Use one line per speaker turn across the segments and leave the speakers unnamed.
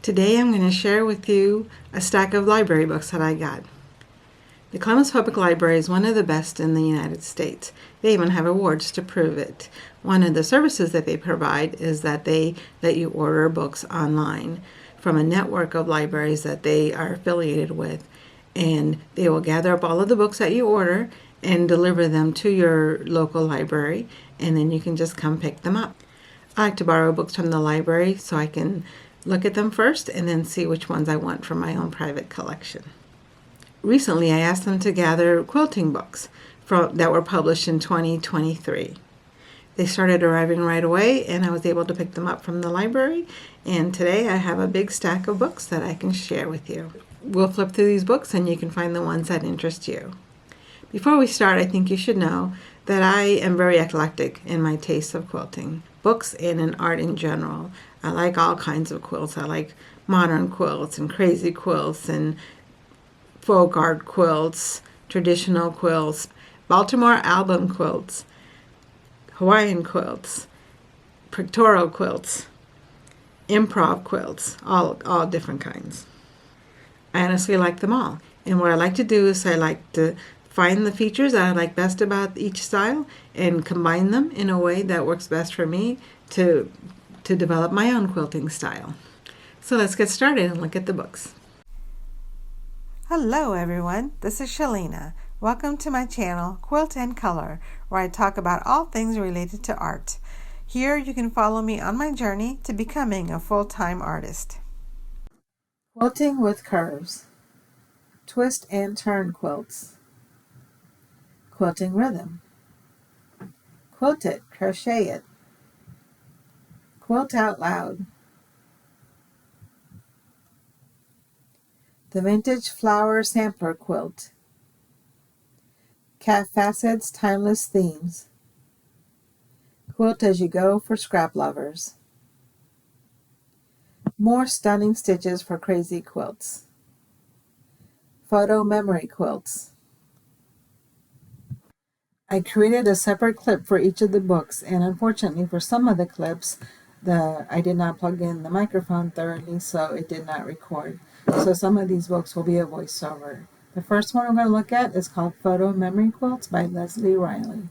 Today I'm going to share with you a stack of library books that I got. The Columbus Public Library is one of the best in the United States. They even have awards to prove it. One of the services that they provide is that they let you order books online from a network of libraries that they are affiliated with. And they will gather up all of the books that you order and deliver them to your local library, and then you can just come pick them up. I like to borrow books from the library so I can look at them first and then see which ones I want for my own private collection. Recently, I asked them to gather quilting books that were published in 2023. They started arriving right away, and I was able to pick them up from the library, and today I have a big stack of books that I can share with you. We'll flip through these books and you can find the ones that interest you. Before we start, I think you should know that I am very eclectic in my taste of quilting, books and in art in general. I like all kinds of quilts. I like modern quilts and crazy quilts and folk art quilts, traditional quilts, Baltimore album quilts, Hawaiian quilts, pictorial quilts, improv quilts, all different kinds. I honestly like them all. And what I like to do is I like to find the features that I like best about each style and combine them in a way that works best for me to develop my own quilting style. So let's get started and look at the books.
Hello everyone, this is Shalina. Welcome to my channel, Quilt and Color, where I talk about all things related to art. Here you can follow me on my journey to becoming a full-time artist.
Quilting with curves, twist and turn quilts, Quilting Rhythm, Quilt It, Crochet It, Quilt Out Loud, the Vintage Flower Sampler Quilt, Cat Facet's Timeless Themes, Quilt-As-You-Go for scrap lovers, more stunning stitches for crazy quilts, photo memory quilts. I created a separate clip for each of the books, and unfortunately for some of the clips, I did not plug in the microphone thoroughly, so it did not record. So some of these books will be a voiceover. The first one I'm going to look at is called Photo Memory Quilts by Leslie Riley.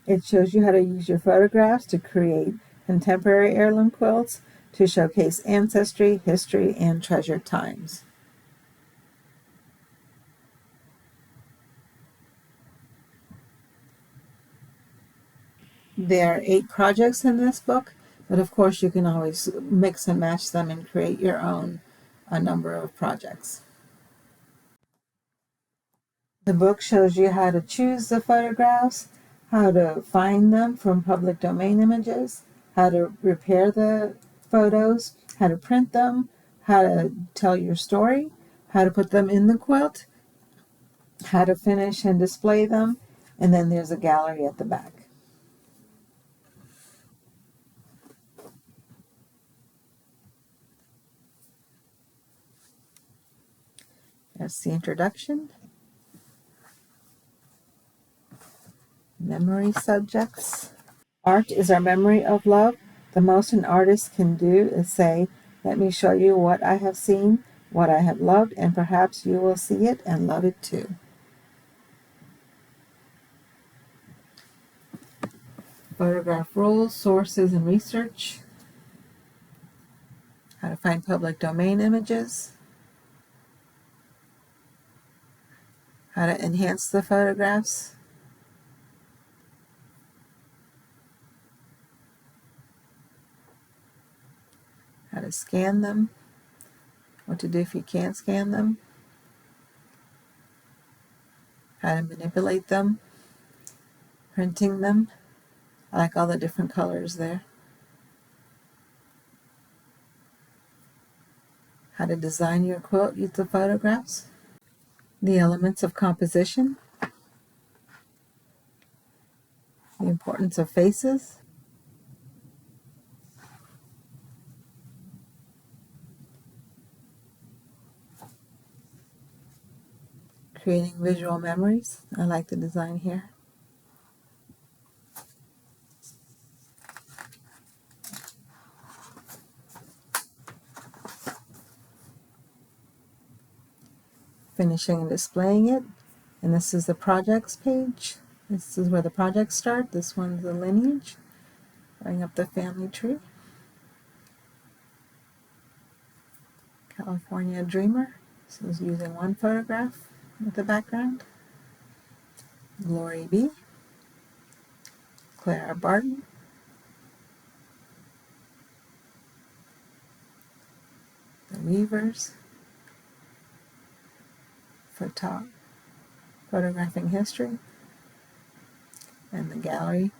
It shows you how to use your photographs to create contemporary heirloom quilts to showcase ancestry, history, and treasured times. There are 8 projects in this book, but of course you can always mix and match them and create your own number of projects. The book shows you how to choose the photographs, how to find them from public domain images, how to repair the photos, how to print them, how to tell your story, how to put them in the quilt, how to finish and display them, and then there's a gallery at the back. That's the introduction. Memory subjects. Art is our memory of love. The most an artist can do is say, "Let me show you what I have seen, what I have loved, and perhaps you will see it and love it too." Photograph rules, sources, and research. How to find public domain images. How to enhance the photographs. How to scan them. What to do if you can't scan them. How to manipulate them. Printing them. I like all the different colors there. How to design your quilt with the photographs. The elements of composition. The importance of faces. Creating visual memories. I like the design here. finishing and displaying it. And this is the projects page. This is where the projects start. This one's the lineage. Bring up the family tree. California Dreamer. This is using one photograph with the background. Glory B. Clara Barton. The Weavers. Photographing history. And the gallery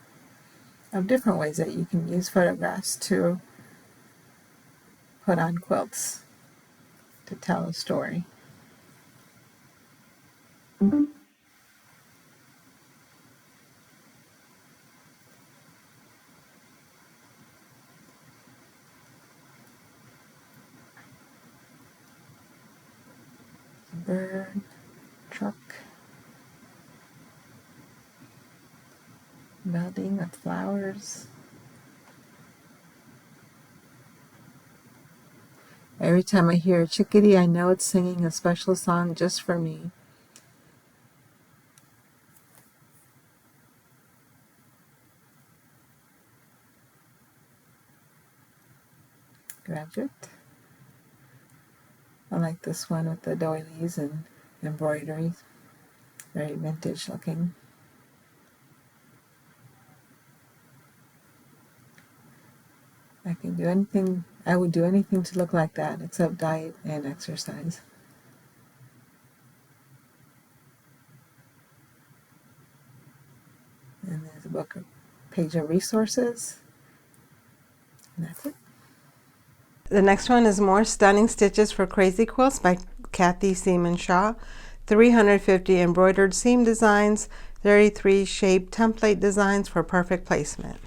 of different ways that you can use photographs to put on quilts to tell a story. Bird, truck, building with flowers. Every time I hear a chickadee, I know it's singing a special song just for me. Graduate. I like this one with the doilies and embroidery. Very vintage looking. I can do anything, I would do anything to look like that except diet and exercise. And there's a book, page of resources. And that's it.
The next one is More Stunning Stitches for Crazy Quilts by Kathy Seaman Shaw. 350 embroidered seam designs, 33 shaped template designs for perfect placement.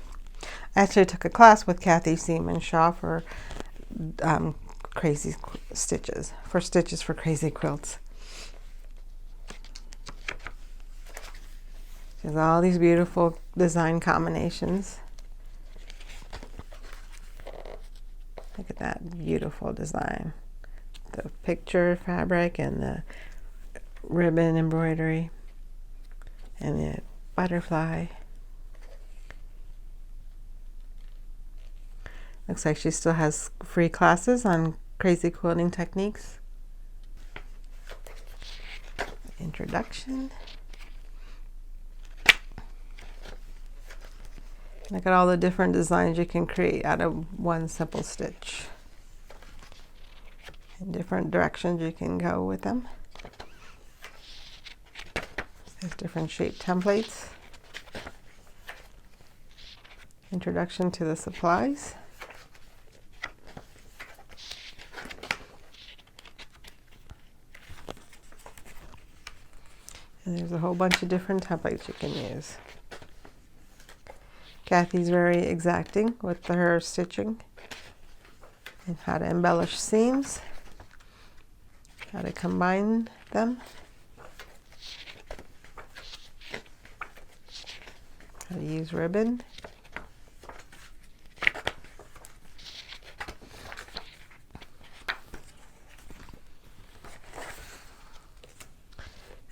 I actually took a class with Kathy Seaman Shaw for stitches for crazy quilts. She has all these beautiful design combinations. Look at that beautiful design. The picture fabric and the ribbon embroidery and the butterfly. Looks like she still has free classes on crazy quilting techniques. Introduction. Look at all the different designs you can create out of one simple stitch. In different directions you can go with them. There's different shaped templates. Introduction to the supplies. And there's a whole bunch of different templates you can use. Kathy's very exacting with her stitching and how to embellish seams, how to combine them, how to use ribbon.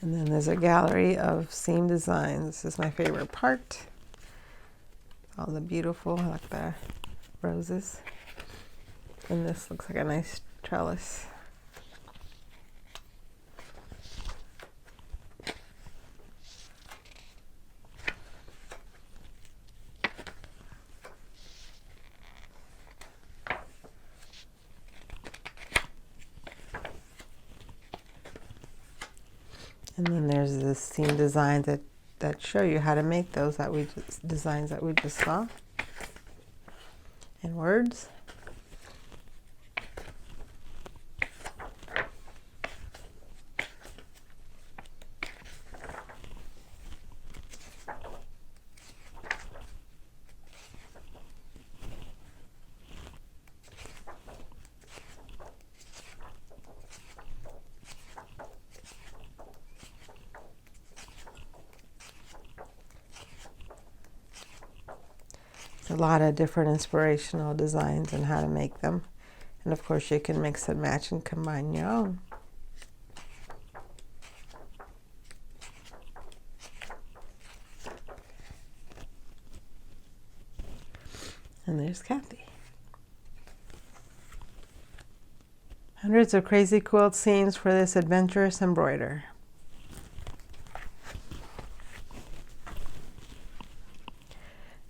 And then there's a gallery of seam designs. This is my favorite part. All the beautiful, I like the roses. And this looks like a nice trellis. And then there's the seam designs that show you how to make those designs that we just saw. And words. A lot of different inspirational designs and how to make them. And of course you can mix and match and combine your own.
And there's Kathy. Hundreds of crazy quilt scenes for this adventurous embroider.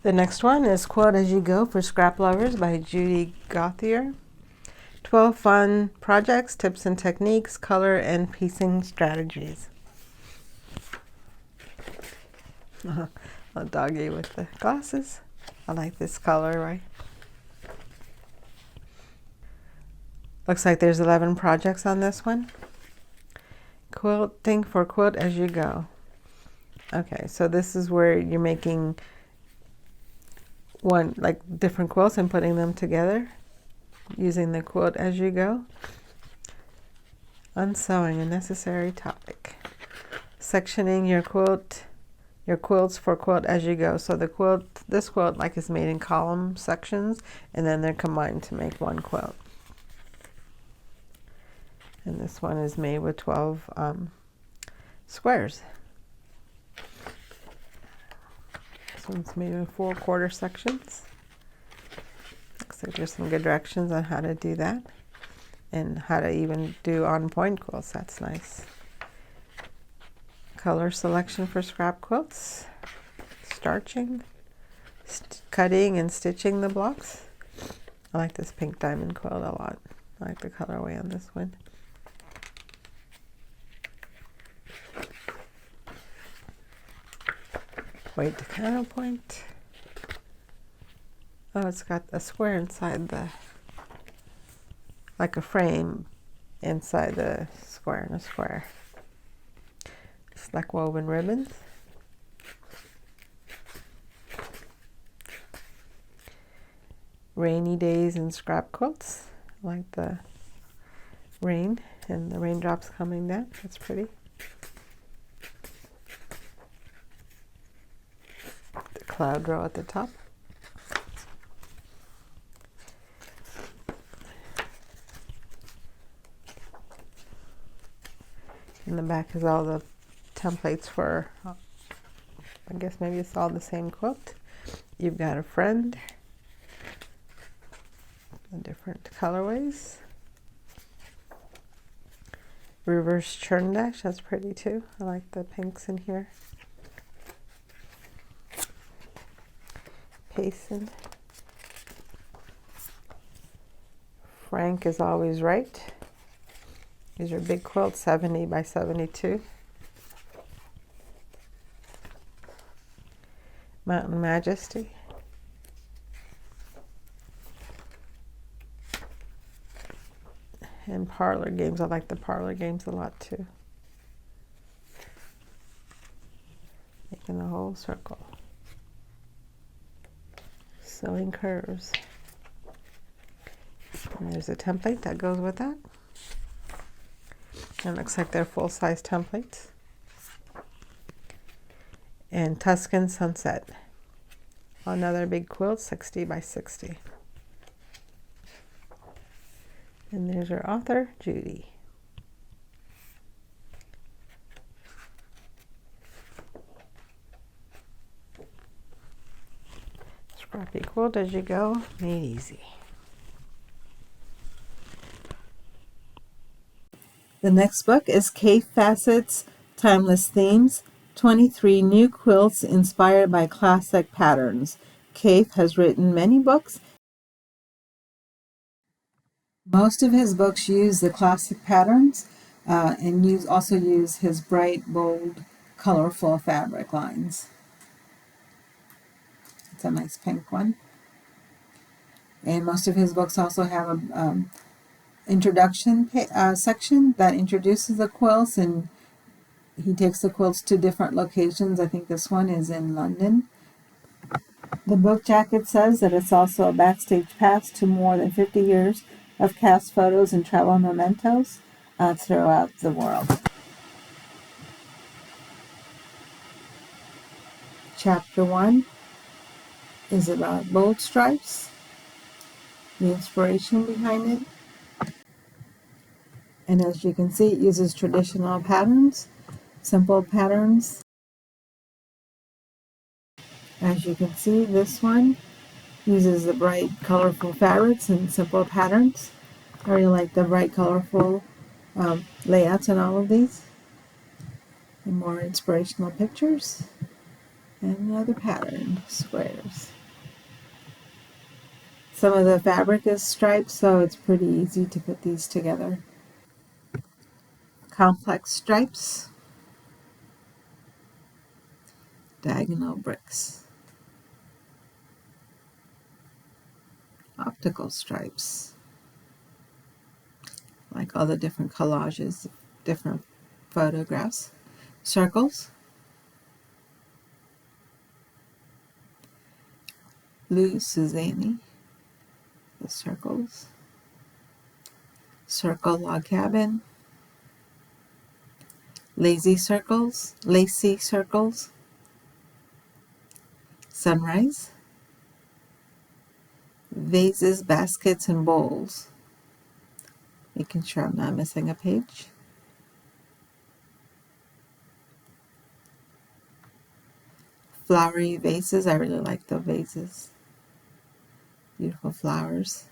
The next one is Quilt-As-You-Go for Scrap Lovers by Judy Gauthier. 12 fun projects, tips and techniques, color and piecing strategies. A doggy with the glasses. I like this color, right? Looks like there's 11 projects on this one. Quilting for Quilt-As-You-Go. Okay, so this is where you're making different quilts and putting them together using the Quilt-As-You-Go. Unsewing, a necessary topic. Sectioning your quilts for Quilt-As-You-Go. So this quilt is made in column sections, and then they're combined to make one quilt. And this one is made with 12 squares. This one's made in 4 quarter sections. Looks like there's some good directions on how to do that, and how to even do on-point quilts. That's nice. Color selection for scrap quilts. Starching, cutting and stitching the blocks. I like this pink diamond quilt a lot. I like the colorway on this one. Point to counterpoint. Oh, it's got a square inside like a frame inside the square in a square. It's like woven ribbons. Rainy days and scrap quilts. I like the rain and the raindrops coming down. That's pretty. The cloud row at the top. In the back is all the templates for, I guess maybe it's all the same quilt. You've got a friend, the different colorways. Reverse churn dash, that's pretty too. I like the pinks in here. Payson. Frank is always right. These are big quilts, 70 by 72. Mountain Majesty. And parlor games. I like the parlor games a lot too. Making the whole circle. Sewing curves. And there's a template that goes with that. And it looks like they're full-size templates. And Tuscan Sunset. Another big quilt, 60 by 60. And there's our author, Judy. Scrappy Quilt-As-You-Go, made easy. The next book is Kate Fassett's Timeless Themes, 23 New Quilts Inspired by Classic Patterns. Kate has written many books. Most of his books use the classic patterns and also use his bright, bold, colorful fabric lines. It's a nice pink one. And most of his books also have an introduction section that introduces the quilts, and he takes the quilts to different locations. I think this one is in London. The book jacket says that it's also a backstage pass to more than 50 years of cast photos and travel mementos throughout the world. Chapter 1 is about bold stripes, the inspiration behind it. And as you can see, it uses traditional patterns, simple patterns. As you can see, this one Uses the bright, colorful fabrics and simple patterns. I really like the bright, colorful layouts in all of these. And more inspirational pictures. And another pattern, squares. Some of the fabric is striped, so it's pretty easy to put these together. Complex stripes. Diagonal bricks. Optical stripes. Like all the different collages, different photographs. Circles. Lou Suzanne. The circles. Circle log cabin. Lazy circles. Sunrise. Vases, baskets, and bowls. Making sure I'm not missing a page. Flowery vases. I really like the vases. Beautiful flowers,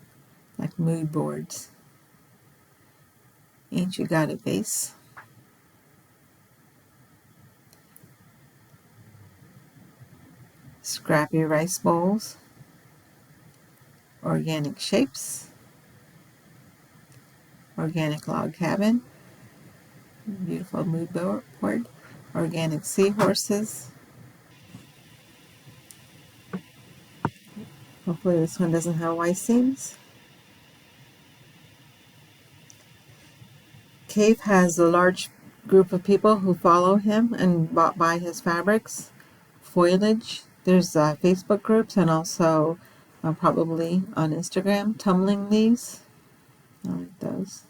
like mood boards. Ain't You Got a Vase? Scrappy rice bowls. Organic shapes. Organic log cabin. Beautiful mood board. Organic seahorses. Hopefully this one doesn't have white seams. Cave has a large group of people who follow him and buy his fabrics. Foliage. There's Facebook groups and also probably on Instagram. Tumbling leaves. I like those.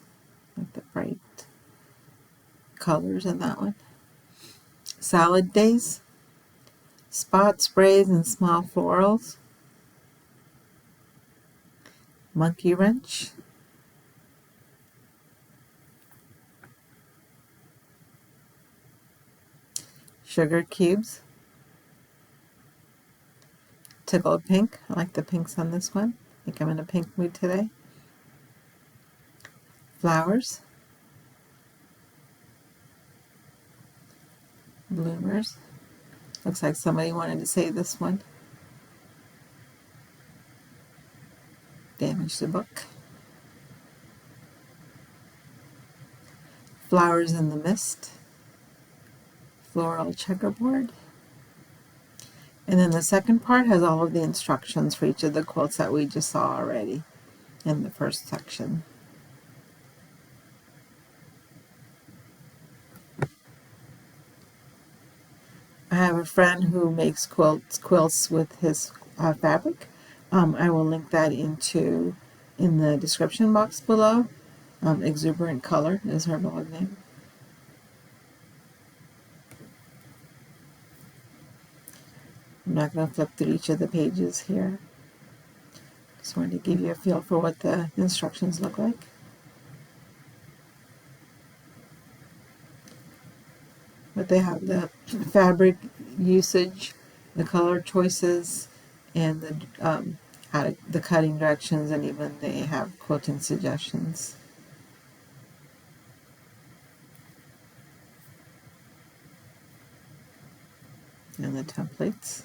Like the bright colors in that one. Salad days. Spot sprays and small florals. Monkey wrench. Sugar cubes. Tickled pink. I like the pinks on this one. I think I'm in a pink mood today. Flowers. Bloomers. Looks like somebody wanted to say this one. Damaged the book. Flowers in the mist. Floral checkerboard. And then the second part has all of the instructions for each of the quilts that we just saw already in the first section. I have a friend who makes quilts with his fabric. I will link that in the description box below. Exuberant Color is her blog name. I'm not going to flip through each of the pages here. Just wanted to give you a feel for what the instructions look like. But they have the fabric usage, the color choices, and the cutting directions, and even they have quilting suggestions. And the templates.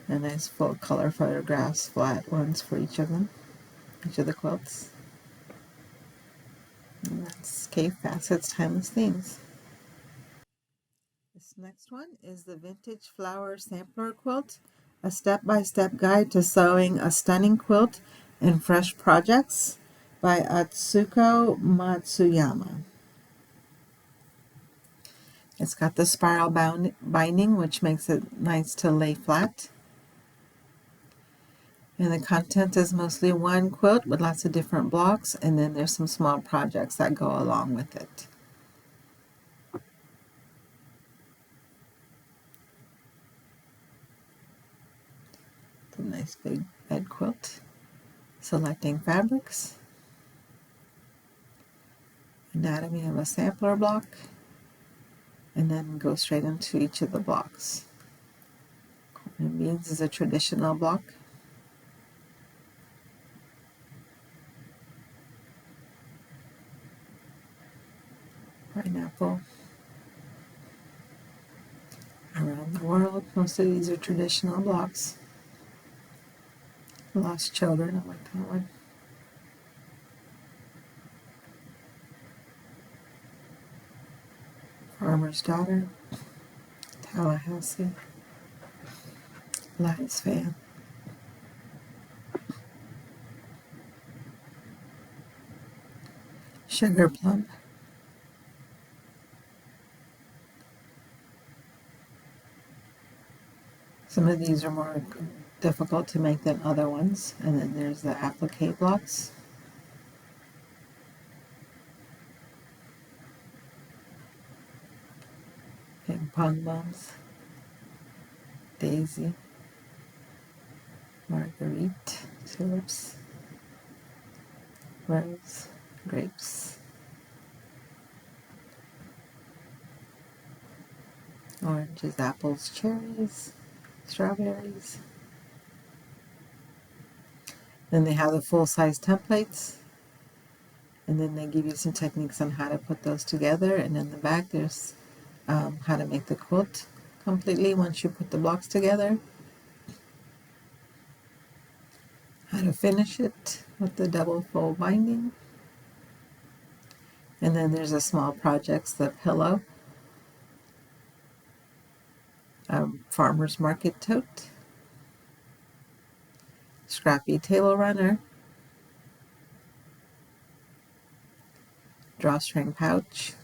And nice full color photographs, flat ones for each of them, each of the quilts. And that's Cave Facets Timeless Themes. This next one is the Vintage Flower Sampler Quilt, a step-by-step guide to sewing a stunning quilt in fresh projects by Atsuko Matsuyama. It's got the spiral binding, which makes it nice to lay flat. And the content is mostly one quilt with lots of different blocks, and then there's some small projects that go along with it. It's a nice big bed quilt. Selecting fabrics. anatomy of a sampler block, and then go straight into each of the blocks. Corn and beans is a traditional block. Pineapple. Around the world, most of these are traditional blocks. Lost children, I like that one. Farmer's daughter. Tallahassee. Lies fan. Sugar plum. Some of these are more difficult to make than other ones. And then there's the applique blocks. Ping pong bombs. Daisy. Marguerite. Tulips. Rose. Grapes. Oranges, apples, cherries, strawberries. Then they have the full-size templates, and then they give you some techniques on how to put those together. And in the back there's how to make the quilt completely once you put the blocks together, how to finish it with the double fold binding, and then there's a small projects, the pillow, farmer's market tote, scrappy table runner, drawstring pouch,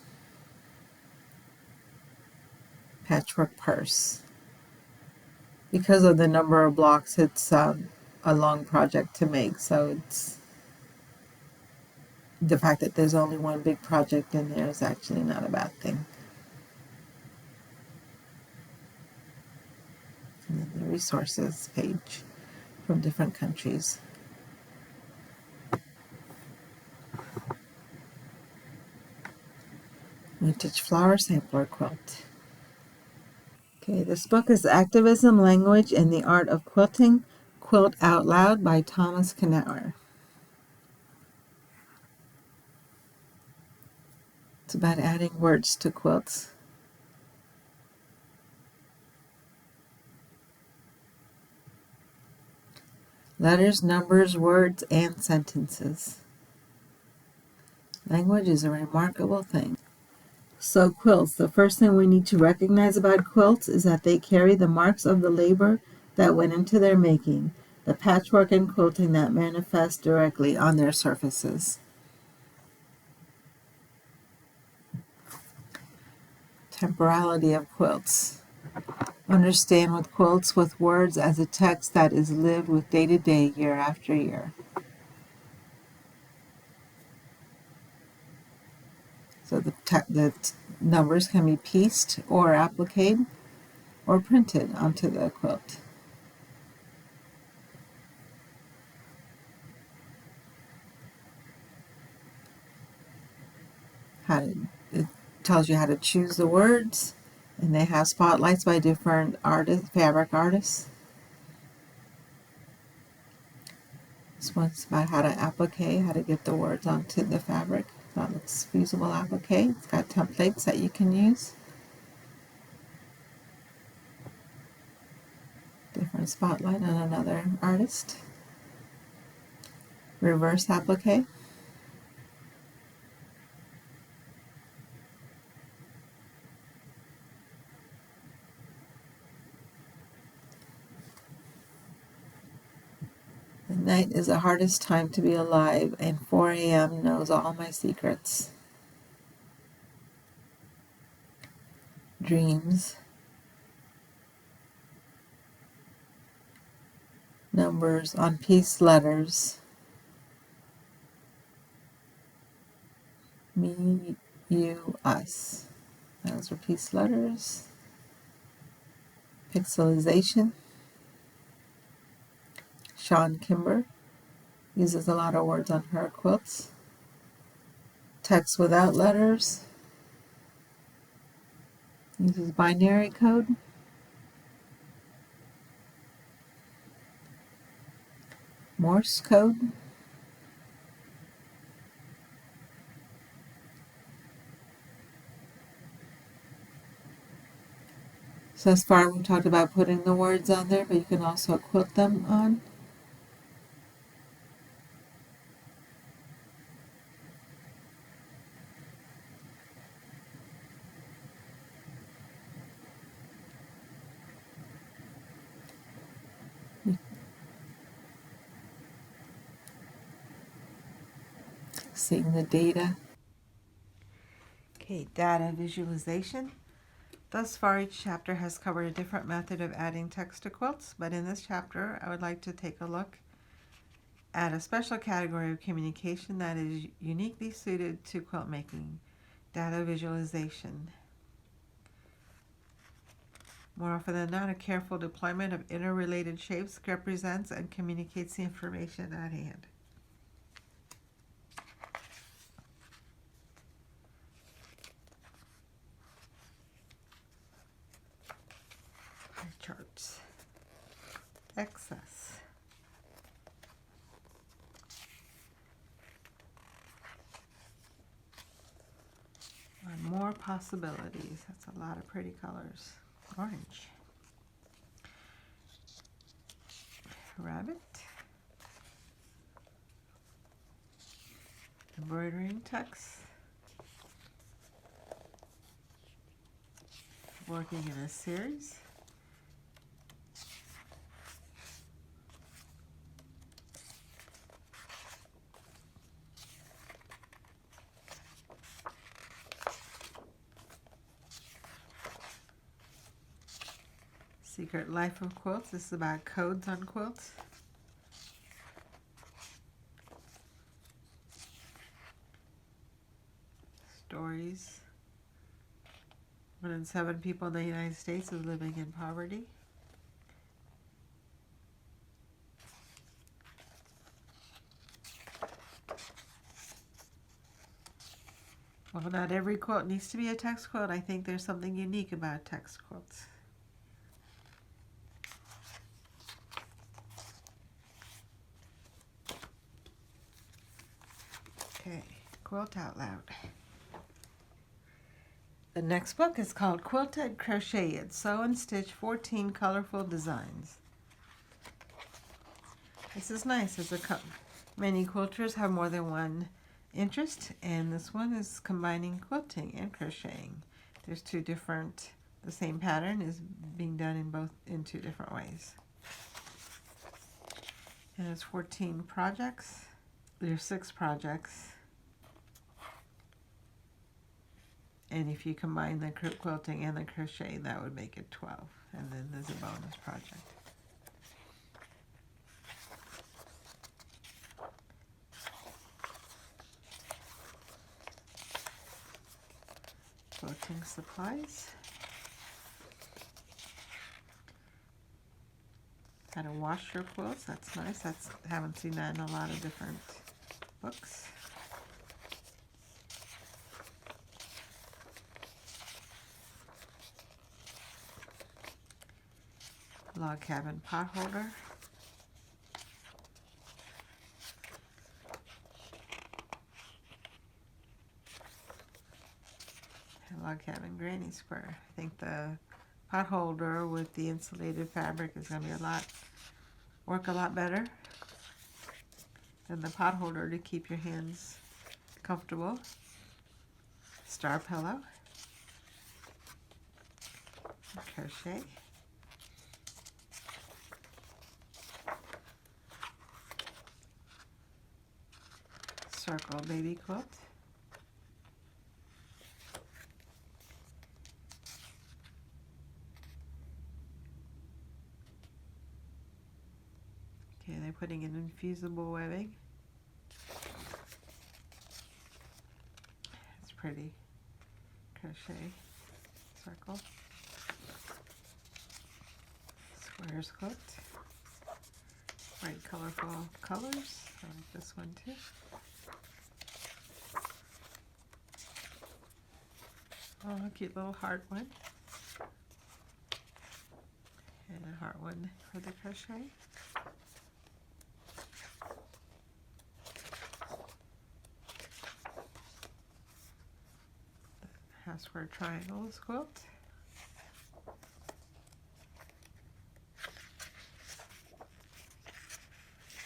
patchwork purse. Because of the number of blocks, it's a long project to make, so it's the fact that there's only one big project in there is actually not a bad thing. And then the resources page from different countries. Vintage flower sampler quilt. Okay, this book is Activism, Language, and the Art of Quilting, Quilt Out Loud by Thomas Knauer. It's about adding words to quilts. Letters, numbers, words, and sentences. Language is a remarkable thing. So quilts, the first thing we need to recognize about quilts is that they carry the marks of the labor that went into their making, the patchwork and quilting that manifest directly on their surfaces. Temporality of quilts. Understand with quilts with words as a text that is lived with day to day, year after year. So the numbers can be pieced or appliqued or printed onto the quilt. It tells you how to choose the words, and they have spotlights by different artists, fabric artists. This one's about how to applique, how to get the words onto the fabric. That looks fusible applique. It's got templates that you can use. Different spotlight on another artist. Reverse applique. The night is the hardest time to be alive, and 4 a.m. knows all my secrets. Dreams. Numbers on piece letters. Me, you, us. Those are piece letters. Pixelization. Sean Kimber uses a lot of words on her quilts. Text without letters. Uses binary code. Morse code. So as far we talked about putting the words on there, but you can also quilt them on. Seeing the data.
Okay, data visualization. Thus far, each chapter has covered a different method of adding text to quilts, but in this chapter, I would like to take a look at a special category of communication that is uniquely suited to quilt making, data visualization. More often than not, a careful deployment of interrelated shapes represents and communicates the information at hand. Pie charts. Excess. And more possibilities. That's a lot of pretty colors. Orange. Rabbit. Embroidering text. Working in a series. Secret Life of Quilts. This is about codes on quilts. Stories. 1 in 7 people in the United States is living in poverty. Well, not every quilt needs to be a text quilt. I think there's something unique about text quilts. Okay, Quilt Out Loud. The next book is called Quilt It, Crochet It. Sew and stitch 14 colorful designs. This is nice. Many quilters have more than one interest, and this one is combining quilting and crocheting. There's two different, the same pattern is being done in 2 different ways. And it's 14 projects. There's 6 projects. And if you combine the quilting and the crochet, that would make it 12. And then there's a bonus project. Quilting supplies. How to wash your quilts. That's nice. Haven't seen that in a lot of different books. Log cabin pot holder. Log cabin granny square. I think the pot holder with the insulated fabric is going to work a lot better than the pot holder to keep your hands comfortable. Star pillow. Crochet. Circle baby quilt. Okay, they're putting in infusible webbing. It's pretty. Crochet. Circle. Squares quilt. Bright colorful colors. I like this one too.
Oh, a cute little heart one. And a heart one for the crochet. Half square triangles quilt.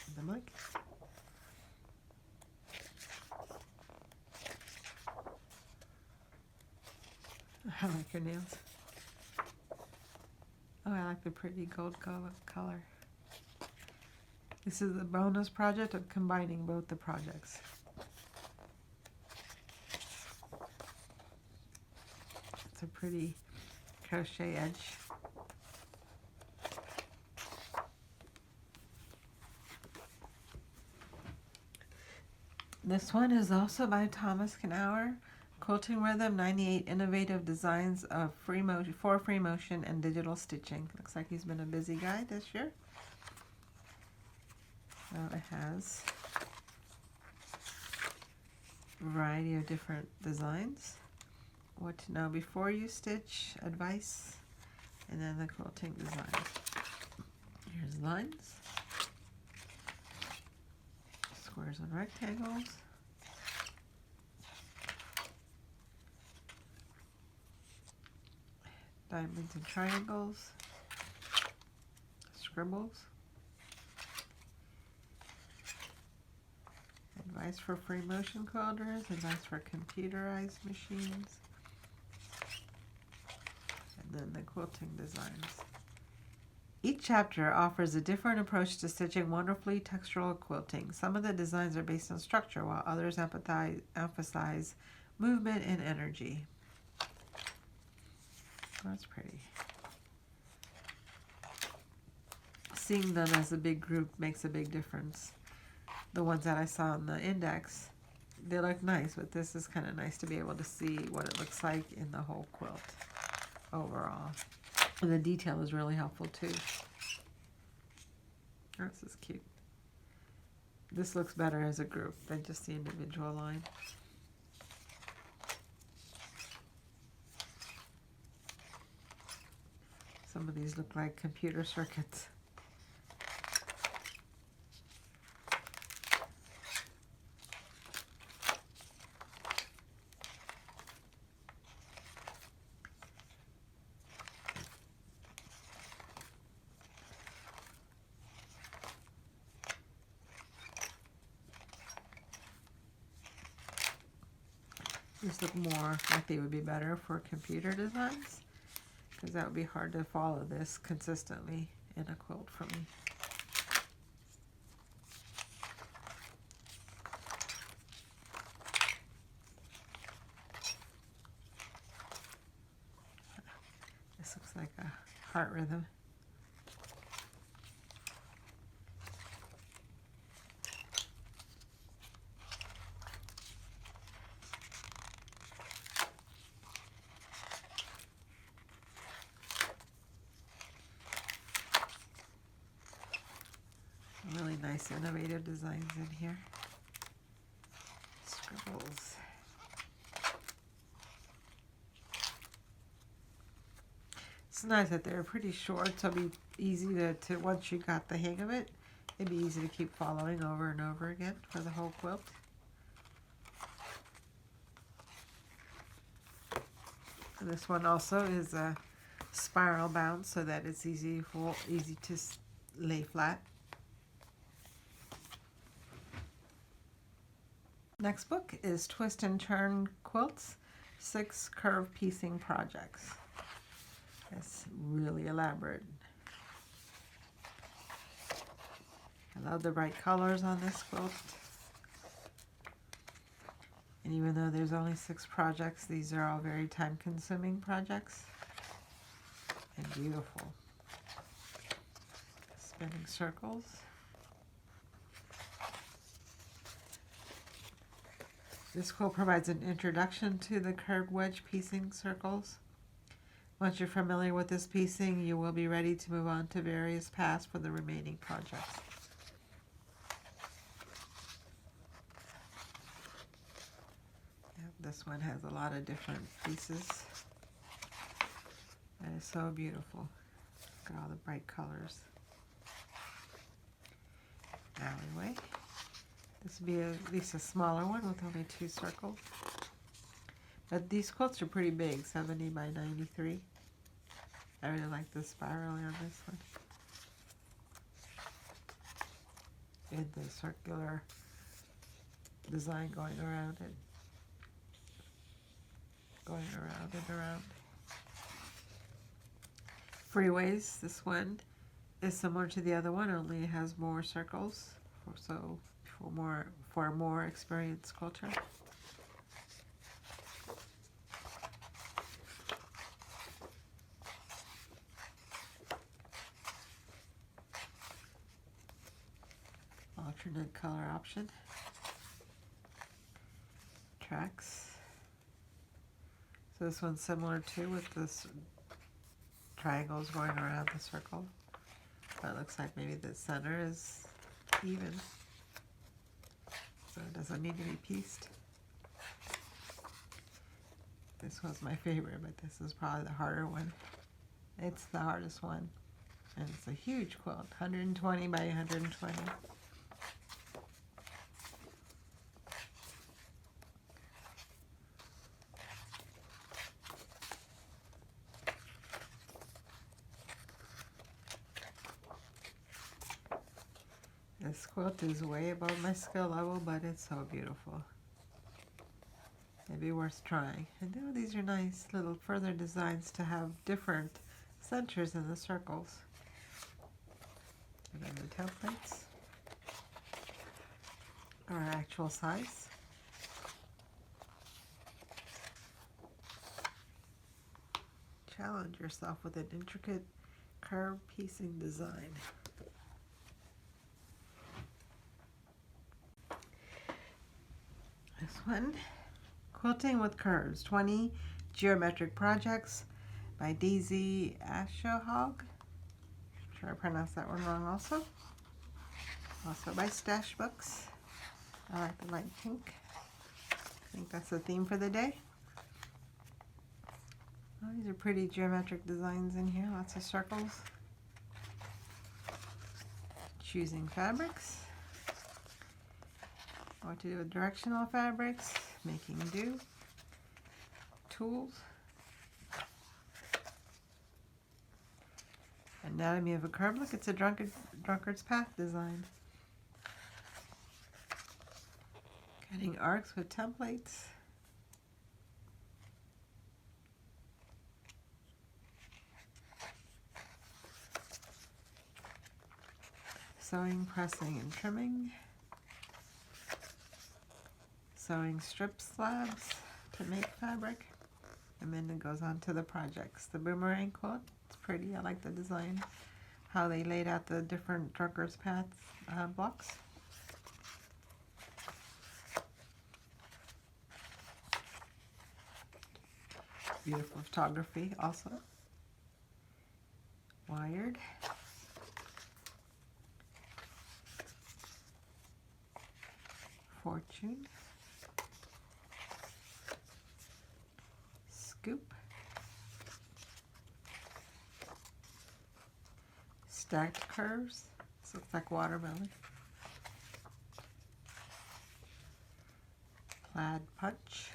And the mic. I like your nails. Oh, I like the pretty gold color. This is the bonus project of combining both the projects. It's a pretty crochet edge. This one is also by Thomas Knauer. Quilting Rhythm, 98 innovative designs of free motion and digital stitching. Looks like he's been a busy guy this year. So it has a variety of different designs. What to know before you stitch, advice, and then the quilting design. Here's lines, squares and rectangles, diamonds and triangles, scribbles, advice for free motion quilters, advice for computerized machines, and then the quilting designs. Each chapter offers a different approach to stitching wonderfully textural quilting. Some of the designs are based on structure, while others emphasize movement and energy. That's pretty. Seeing them as a big group makes a big difference. The ones that I saw in the index, they look nice, but this is kind of nice to be able to see what it looks like in the whole quilt overall. And the detail is really helpful too. Oh, this is cute. This looks better as a group than just the individual line. Some of these look like computer circuits. These look more like they would be better for computer designs, because that would be hard to follow this consistently in a quilt for me. This looks like a heart rhythm. Really nice innovative designs in here. Scribbles. It's nice that they're pretty short, so it'll be easy to once you got the hang of it, it'd be easy to keep following over and over again for the whole quilt. And this one also is a spiral bound so that it's easy to lay flat. Next book is Twist and Turn Quilts, 6 Curve Piecing Projects. It's really elaborate. I love the bright colors on this quilt. And even though there's only 6 projects, these are all very time-consuming projects. And beautiful. Spinning circles. This quilt provides an introduction to the curved wedge piecing circles. Once you're familiar with this piecing, you will be ready to move on to various paths for the remaining projects. Yep, this one has a lot of different pieces. is so beautiful. Look at all the bright colors. Alleyway. This would be at least a smaller one with only 2 circles. But these quilts are pretty big, 70 by 93. I really like the spiraling on this one. And the circular design going around it. Going around and around. Freeways, this one is similar to the other one, only it has more circles, for a more experienced quilter. Alternate color option. Tracks. So this one's similar too, with this triangles going around the circle. But it looks like maybe the center is even, so it doesn't need to be pieced. This was my favorite, but this is probably the harder one. It's the hardest one. And it's a huge quilt, 120 by 120. This quilt is way above my skill level, but it's so beautiful. It'd be worth trying. And oh, these are nice little further designs to have different centers in the circles. And then the templates are actual size. Challenge yourself with an intricate curve piecing design. This one, Quilting with Curves, 20 Geometric Projects by Quilt-As-You-Go. Sure I pronounced that one wrong also. Also by Stash Books. I like the light pink. I think that's the theme for the day. Oh, these are pretty geometric designs in here, lots of circles. Choosing fabrics. What to do with directional fabrics, making do, tools, anatomy of a curve. Look, it's a drunkard's path design. Cutting arcs with templates. Sewing, pressing, and trimming. Sewing strip slabs to make fabric, and then it goes on to the projects. The boomerang quilt, it's pretty. I like the design, how they laid out the different drunkard's path blocks. Beautiful photography also. Wired. Fortune. Scoop. Stacked curves. This looks like watermelon. Plaid punch.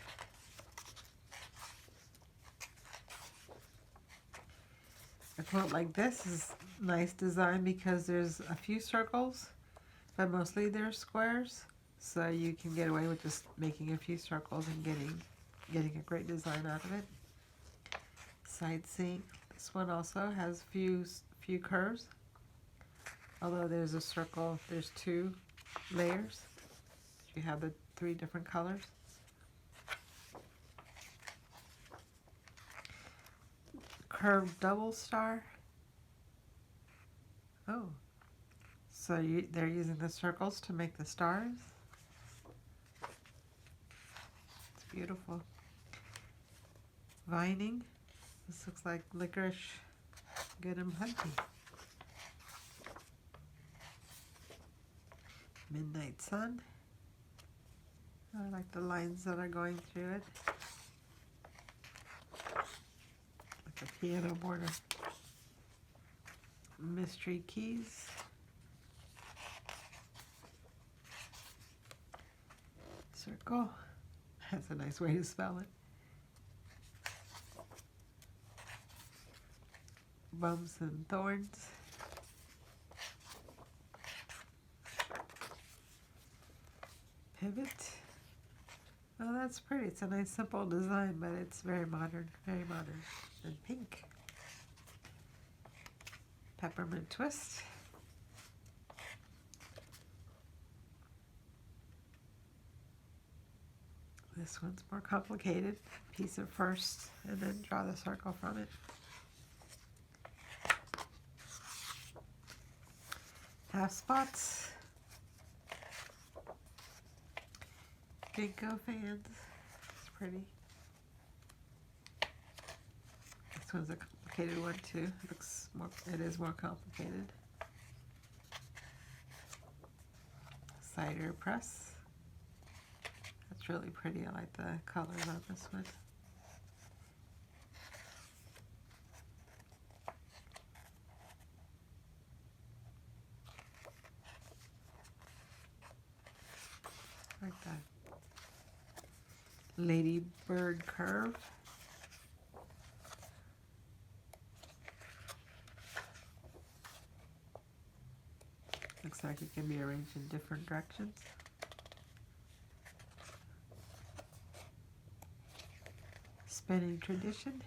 A quilt like this is nice design because there's a few circles, but mostly they're squares. So you can get away with just making a few circles and getting a great design out of it. Side seam. This one also has few curves. Although there's a circle, there's 2 layers. You have the 3 different colors. Curved double star. Oh, so they're using the circles to make the stars. It's beautiful. Vining. This looks like licorice, good and plenty. Midnight sun. I like the lines that are going through it.
the piano border. Mystery keys. Circle. That's a nice way to spell it. Bumps and thorns. Pivot. Oh, that's pretty. It's a nice simple design, but it's very modern, very modern. And pink. Peppermint twist. This one's more complicated. Piece it first and then draw the circle from it. Half spots. Ginkgo fans. It's pretty. This one's a complicated one too. It is more complicated. Cider press. That's really pretty. I like the colors on this one. Like that. Ladybird curve. Looks like it can be arranged in different directions. Spinning tradition.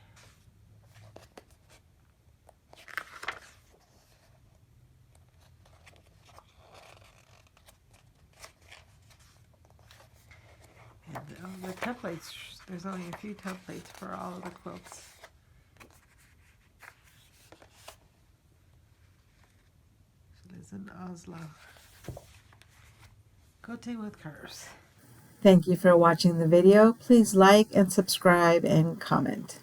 And the templates, there's only a few templates for all of the quilts. She lives in Oslo. Quilting with curves.
Thank you for watching the video. Please like and subscribe and comment.